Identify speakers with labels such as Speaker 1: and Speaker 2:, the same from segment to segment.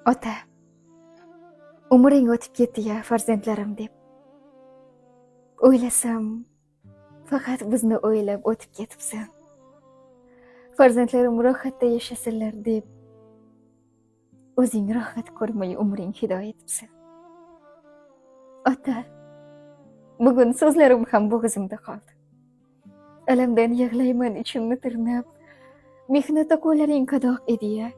Speaker 1: Ota, umring o'tib ketdi-ya farzandlarim deb. O'ylasam, faqat bizni o'ylab o'tib ketibsan. Farzandlarim rohatda yashasinlar deb, o'zing rohat ko'rmay umring fido etibsan. Ota, bugun so'zlarim ham bo'g'zimda qoldi. Alamdan yig'layman ichimni tirnab. Mehnatda qo'llaring qadoq edi-ya.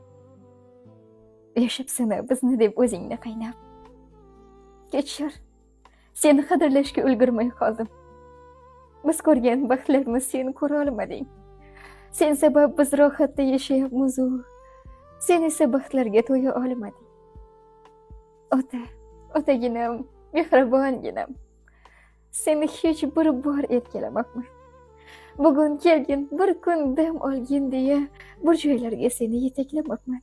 Speaker 1: Yashabsana bizni deb o'zingni qaynab. Kechir, seni qadrlashga ulgurmay qoldim. Biz ko'rgan baxtlarni sen ko'ra olmading. Sen sabab biz rohatda yashayapmiz. Sen esa baxtlarga to'ya olmading. Ota, otaginam, mehribonginam. Seni hech bir bor erkalamabman. Bugun kelgin, bir kun dam olgin deya bir joylarga seni yetaklamabman.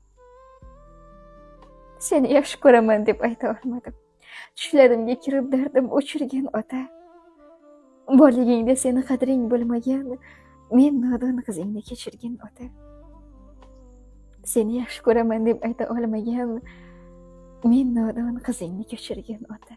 Speaker 1: Seni yaxshi ko'raman deb ayta olmadim. Tushlarimga kirib dardim o'chirgan ota. Borligingda seni qadring bo'lmagan, men nodon qizingni kechirgin ota. Seni yaxshi ko'raman deb ayta olmagan, men nodon qizingni kechirgin ota.